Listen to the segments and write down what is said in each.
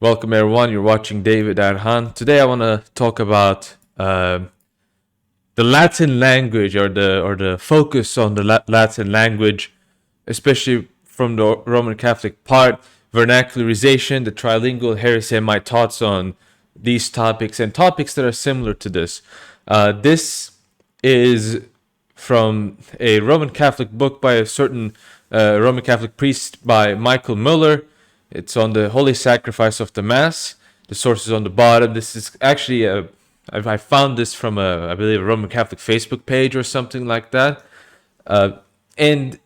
Welcome everyone. You're watching David Arhan. Today I want to talk about the Latin language, or the focus on the Latin language, especially from the Roman Catholic part, vernacularization, the Trilingual Heresy, and my thoughts on these topics and topics that are similar to this. This is from a Roman Catholic book by a certain Roman Catholic priest by Michael Muller. It's on the Holy Sacrifice of the Mass. The source is on the bottom. This is actually I found this from I believe a Roman Catholic Facebook page or something like that. And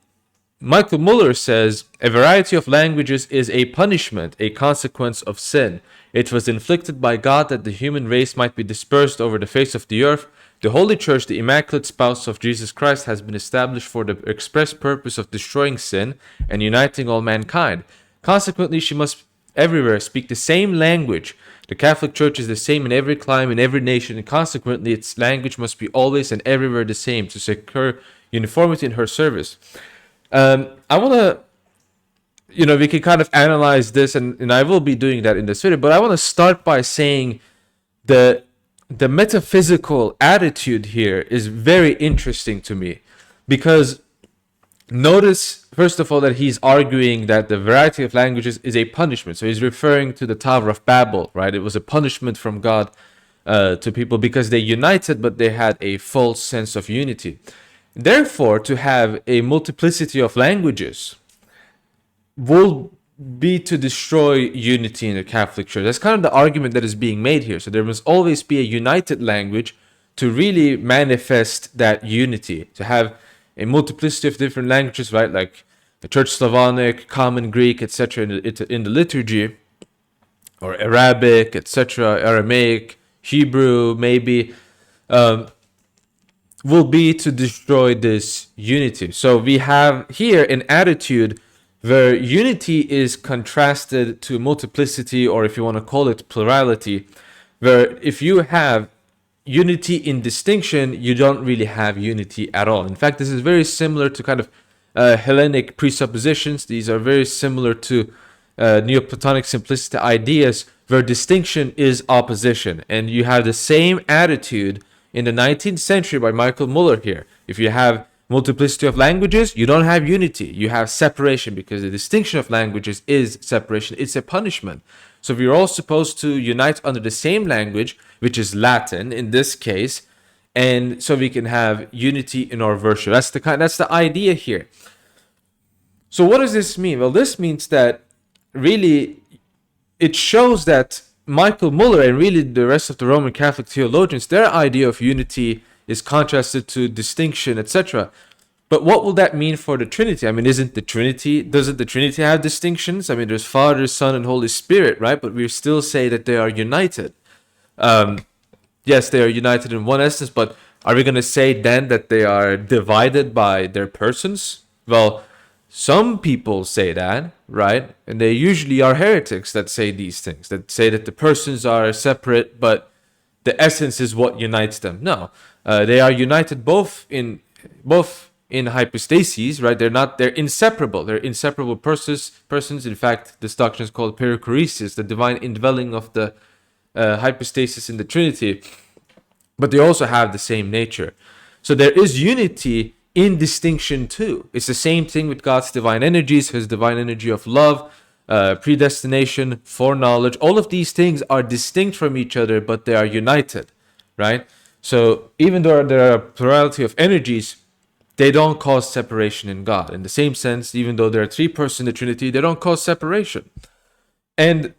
Michael Muller says, a variety of languages is a punishment, a consequence of sin. It was inflicted by God that the human race might be dispersed over the face of the earth. The Holy Church, the Immaculate Spouse of Jesus Christ, has been established for the express purpose of destroying sin and uniting all mankind. Consequently, she must everywhere speak the same language. The Catholic Church is the same in every clime, in every nation, and consequently its language must be always and everywhere the same to secure uniformity in her service. I want to, we can kind of analyze this, and I will be doing that in this video, but I want to start by saying the metaphysical attitude here is very interesting to me, because notice, first of all, that he's arguing that the variety of languages is a punishment. So he's referring to the Tower of Babel, right? It was a punishment from God to people because they united, but they had a false sense of unity. Therefore, to have a multiplicity of languages will be to destroy unity in the Catholic Church. That's kind of the argument that is being made here. So there must always be a united language to really manifest that unity, to have a multiplicity of different languages, right? Like the Church Slavonic, Common Greek, etc. in the liturgy, or Arabic, etc., Aramaic, Hebrew, maybe, will be to destroy this unity. So we have here an attitude where unity is contrasted to multiplicity, or if you want to call it plurality, where if you have unity in distinction, you don't really have unity at all. In fact, this is very similar to kind of Hellenic presuppositions. These are very similar to Neoplatonic simplicity ideas, where distinction is opposition. And you have the same attitude in the 19th century by Michael Muller here. If you have multiplicity of languages, you don't have unity. You have separation, because the distinction of languages is separation. It's a punishment. So we're all supposed to unite under the same language, which is Latin in this case, and so we can have unity in our worship. That's the idea here. So what does this mean? Well, this means that really it shows that Michael Muller and really the rest of the Roman Catholic theologians, their idea of unity is contrasted to distinction, etc. But what will that mean for the Trinity? I mean, doesn't the Trinity have distinctions? I mean, there's Father, Son, and Holy Spirit, right? But we still say that they are united. Yes, they are united in one essence, but are we going to say then that they are divided by their persons? Well, some people say that, right? And they usually are heretics that say these things, that say that the persons are separate, but the essence is what unites them. No, they are united both in hypostases, right? They're inseparable. They're inseparable persons. In fact, this doctrine is called perichoresis, the divine indwelling of the hypostasis in the Trinity. But they also have the same nature. So there is unity in distinction too. It's the same thing with God's divine energies, his divine energy of love, predestination, foreknowledge. All of these things are distinct from each other, but they are united, right? So even though there are a plurality of energies, they don't cause separation in God. In the same sense, even though there are three persons in the Trinity, they don't cause separation. And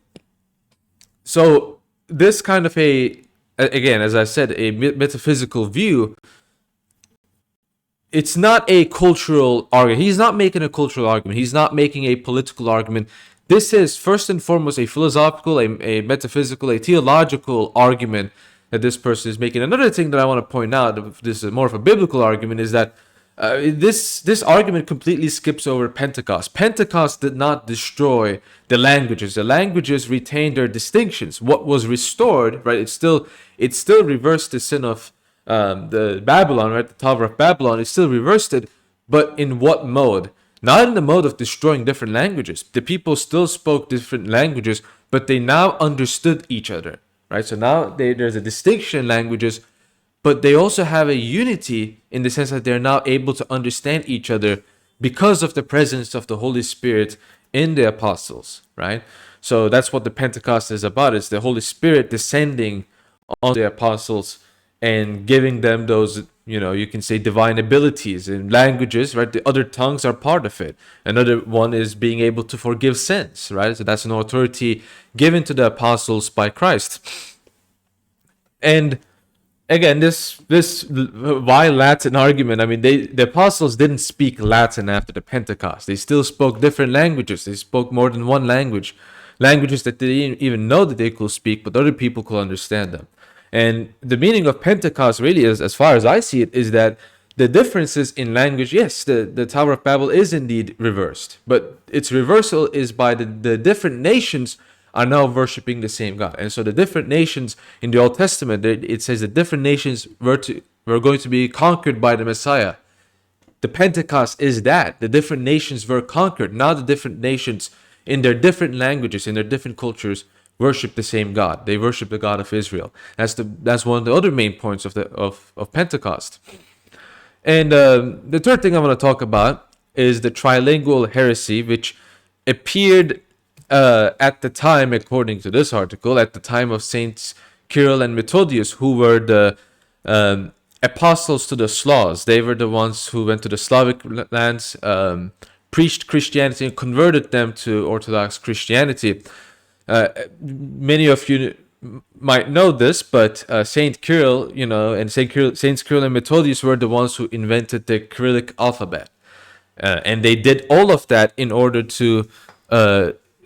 so this kind of again, as I said, a metaphysical view, it's not a cultural argument. He's not making a cultural argument. He's not making a political argument. This is first and foremost a philosophical, a metaphysical, a theological argument that this person is making. Another thing that I want to point out, this is more of a biblical argument, is that this argument completely skips over Pentecost. Pentecost did not destroy the languages. The languages retained their distinctions. What was restored, right? It still reversed the sin of the Babylon, right? The Tower of Babylon. It still reversed it, but in what mode? Not in the mode of destroying different languages. The people still spoke different languages, but they now understood each other, right? So now there's a distinction in languages, but they also have a unity in the sense that they're now able to understand each other because of the presence of the Holy Spirit in the apostles, right? So that's what the Pentecost is about. It's the Holy Spirit descending on the apostles and giving them those, you can say divine abilities in languages, right? The other tongues are part of it. Another one is being able to forgive sins, right? So that's an authority given to the apostles by Christ. And again, this why Latin argument. I mean, the apostles didn't speak Latin after the Pentecost. They still spoke different languages. They spoke more than one languages that they didn't even know that they could speak, but other people could understand them. And the meaning of Pentecost really is, as far as I see it, is that the differences in language, yes, the Tower of Babel is indeed reversed, but its reversal is by the different nations are now worshiping the same God. And so the different nations in the Old Testament, it says the different nations were going to be conquered by the Messiah. The Pentecost is that. The different nations were conquered. Now the different nations in their different languages, in their different cultures, worship the same God. They worship the God of Israel. That's one of the other main points of Pentecost. And the third thing I want to talk about is the Trilingual Heresy, which appeared at the time, according to this article, at the time of Saints Cyril and Methodius, who were the apostles to the Slavs. They were the ones who went to the Slavic lands, preached Christianity, and converted them to Orthodox Christianity. Many of you might know this, but Saint Cyril, and Saints Cyril and Methodius were the ones who invented the Cyrillic alphabet, and they did all of that in order to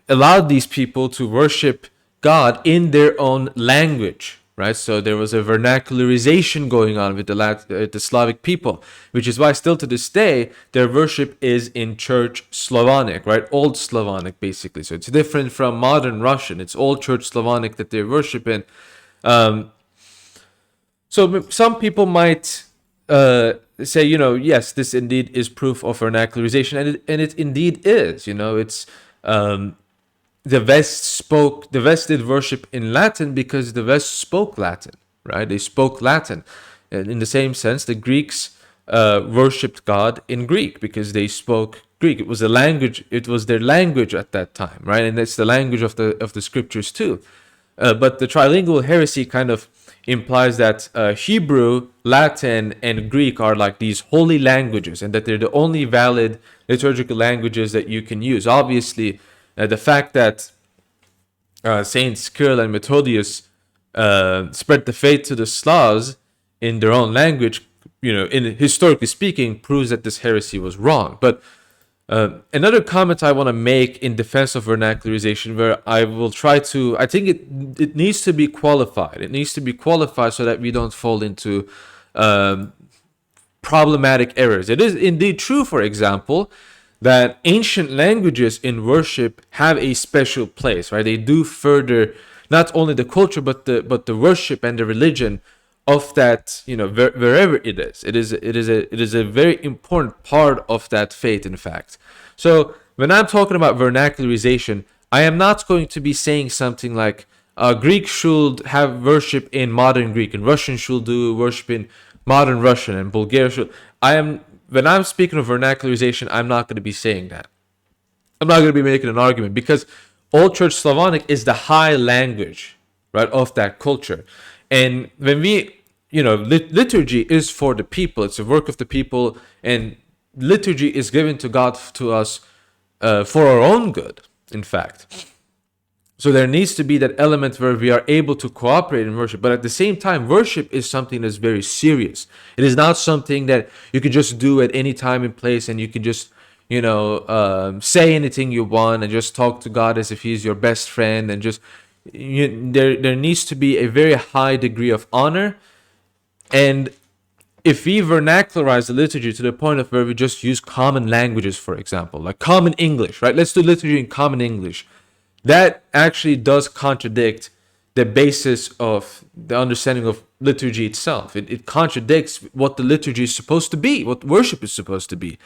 allow these people to worship God in their own language. Right, so there was a vernacularization going on with the Slavic people, which is why still to this day their worship is in Church Slavonic, right? Old Slavonic, basically. So it's different from modern Russian. It's Old Church Slavonic that they worship in. So some people might say, yes, this indeed is proof of vernacularization, and it indeed is. It's the West did worship in Latin because the West spoke Latin, right? They spoke Latin. And in the same sense, the Greeks worshipped God in Greek because they spoke Greek. It was a language. It was their language at that time, right? And it's the language of the scriptures too. But the Trilingual Heresy kind of implies that Hebrew, Latin, and Greek are like these holy languages, and that they're the only valid liturgical languages that you can use. Obviously, the fact that Saints Cyril and Methodius spread the faith to the Slavs in their own language, historically speaking, proves that this heresy was wrong. But another comment I want to make in defense of vernacularization, where I will try to, I think it needs to be qualified. It needs to be qualified so that we don't fall into problematic errors. It is indeed true, for example, that ancient languages in worship have a special place, right? They do further not only the culture but the worship and the religion of that, wherever it is. It is a very important part of that faith, in fact. So when I'm talking about vernacularization, I am not going to be saying something like Greek should have worship in modern Greek and Russian should do worship in modern Russian and Bulgarian should. When I'm speaking of vernacularization, I'm not going to be saying that. I'm not going to be making an argument because Old Church Slavonic is the high language, right, of that culture. And when we, liturgy is for the people. It's a work of the people, and liturgy is given to us for our own good, in fact. So there needs to be that element where we are able to cooperate in worship. But at the same time, worship is something that's very serious. It is not something that you can just do at any time and place, and you can just, say anything you want and just talk to God as if He's your best friend. And just there needs to be a very high degree of honor. And if we vernacularize the liturgy to the point of where we just use common languages, for example, like common English, right? Let's do liturgy in common English. That actually does contradict the basis of the understanding of liturgy itself. It contradicts what the liturgy is supposed to be, what worship is supposed to be.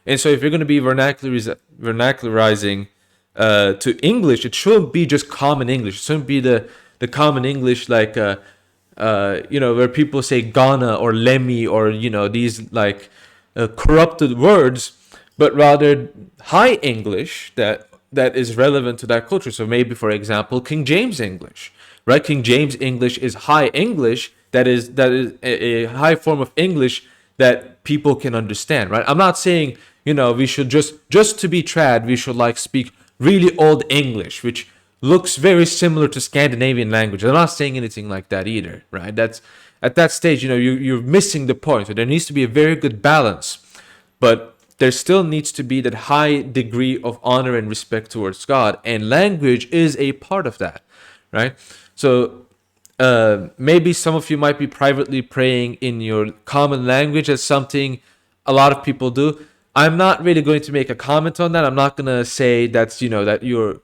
And so if you're going to be vernacularizing to English, it shouldn't be just common English. It shouldn't be the common English like where people say Ghana or Lemmy or these like corrupted words, but rather high English that is relevant to that culture. So maybe, for example, King James English, right? King James English is high English. That is a high form of English that people can understand, right? I'm not saying we should just to be trad, we should like speak really old English, which looks very similar to Scandinavian language. I'm not saying anything like that either, right? That's at that stage, you're missing the point. So there needs to be a very good balance, but there still needs to be that high degree of honor and respect towards God, and language is a part of that, right? So maybe some of you might be privately praying in your common language. As something a lot of people do. I'm not really going to make a comment on that. I'm not going to say that's, that you're.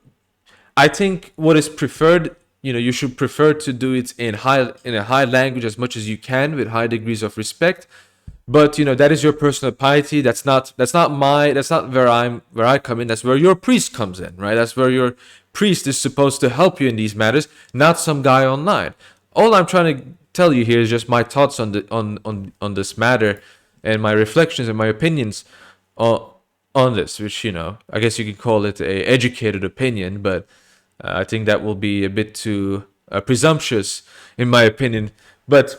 I think what is preferred, you should prefer to do it in a high language as much as you can with high degrees of respect. But that is your personal piety. That's not where I come in. That's where your priest comes in, right? That's where your priest is supposed to help you in these matters, not some guy online. All I'm trying to tell you here is just my thoughts on this matter, and my reflections and my opinions on this, which I guess you could call it a educated opinion, but I think that will be a bit too presumptuous in my opinion. But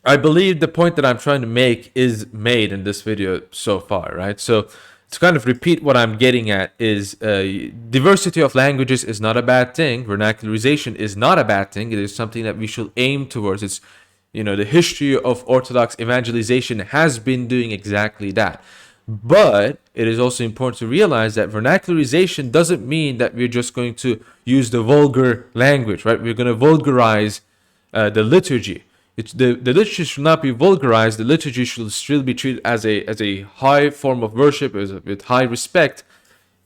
I believe the point that I'm trying to make is made in this video so far, right? So to kind of repeat what I'm getting at is diversity of languages is not a bad thing. Vernacularization is not a bad thing. It is something that we should aim towards. It's, the history of Orthodox evangelization has been doing exactly that. But it is also important to realize that vernacularization doesn't mean that we're just going to use the vulgar language, right? We're going to vulgarize the liturgy. The liturgy should not be vulgarized. The liturgy should still be treated as a high form of worship, with high respect.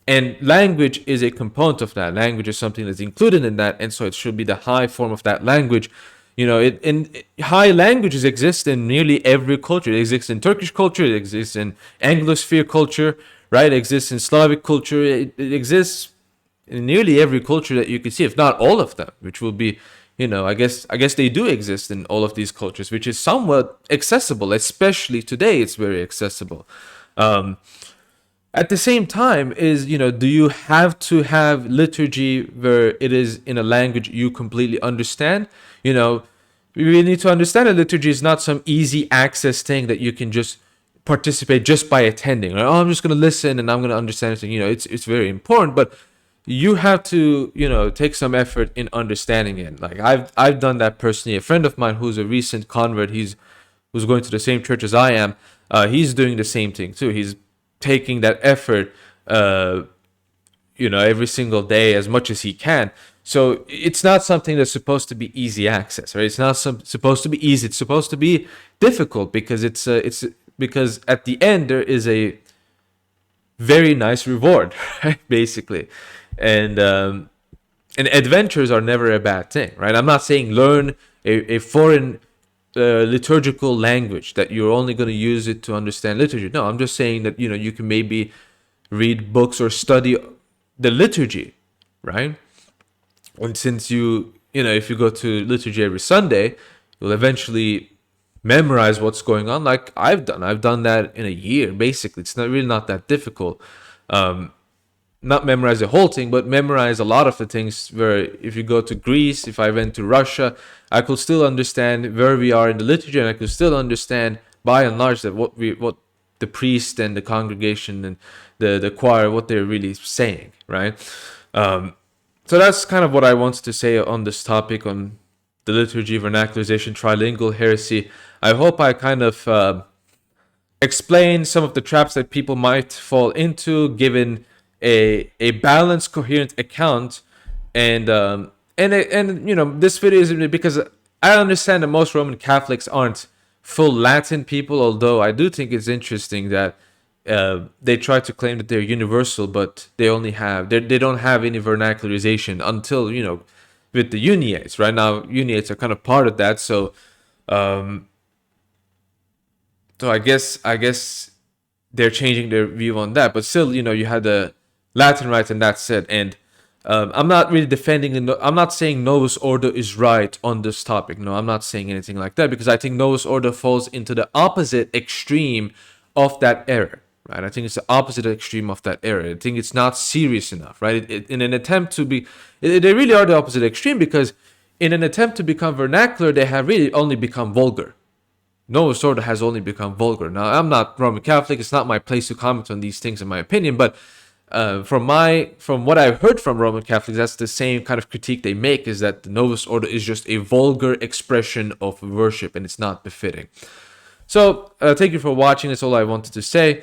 And language is a component of that. Language is something that's included in that, and so it should be the high form of that language. High languages exist in nearly every culture. It exists in Turkish culture. It exists in Anglosphere culture, right? It exists in Slavic culture. It exists in nearly every culture that you can see, if not all of them, which will be, I guess they do exist in all of these cultures, which is somewhat accessible, especially today. It's very accessible. At the same time, do you have to have liturgy where it is in a language you completely understand? We need to understand that liturgy is not some easy access thing that you can just participate just by attending. Right? Oh, I'm just going to listen and I'm going to understand it. It's very important, but you have to take some effort in understanding it. Like I've done that personally. A friend of mine who's a recent convert, who's going to the same church as I am, he's doing the same thing too. He's taking that effort every single day as much as he can. So it's not something that's supposed to be easy access, right? It's not supposed to be easy. It's supposed to be difficult because it's because at the end there is a very nice reward, right? Basically. And adventures are never a bad thing, right? I'm not saying learn a foreign liturgical language that you're only going to use it to understand liturgy. No, I'm just saying that you can maybe read books or study the liturgy, right? And since if you go to liturgy every Sunday, you'll eventually memorize what's going on, like I've done that in a year. Basically, it's not that difficult. Not memorize the whole thing, but memorize a lot of the things. Where if you go to Greece, if I went to Russia, I could still understand where we are in the liturgy, and I could still understand by and large that what the priest and the congregation and the choir, what they're really saying, right? So that's kind of what I wanted to say on this topic, on the liturgy, vernacularization, trilingual heresy. I hope I kind of explain some of the traps that people might fall into, given a balanced, coherent account. And this video is because I understand that most Roman Catholics aren't full Latin people, although I do think it's interesting that they try to claim that they're universal, but they don't have any vernacularization until with the uniates. Right now, uniates are kind of part of that. So I guess they're changing their view on that, but still, you had the Latin right, and that's it. And I'm not really defending. I'm not saying Novus Ordo is right on this topic. No, I'm not saying anything like that, because I think Novus Ordo falls into the opposite extreme of that error. Right, I think it's the opposite extreme of that error. I think it's not serious enough. Right, in an attempt to be, they really are the opposite extreme, because in an attempt to become vernacular, they have really only become vulgar. Novus Ordo has only become vulgar. Now, I'm not Roman Catholic. It's not my place to comment on these things, in my opinion. But from what I've heard from Roman Catholics, that's the same kind of critique they make: is that the Novus Ordo is just a vulgar expression of worship, and it's not befitting. So thank you for watching. That's all I wanted to say.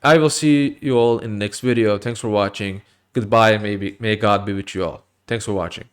I will see you all in the next video. Thanks for watching. Goodbye, and may God be with you all. Thanks for watching.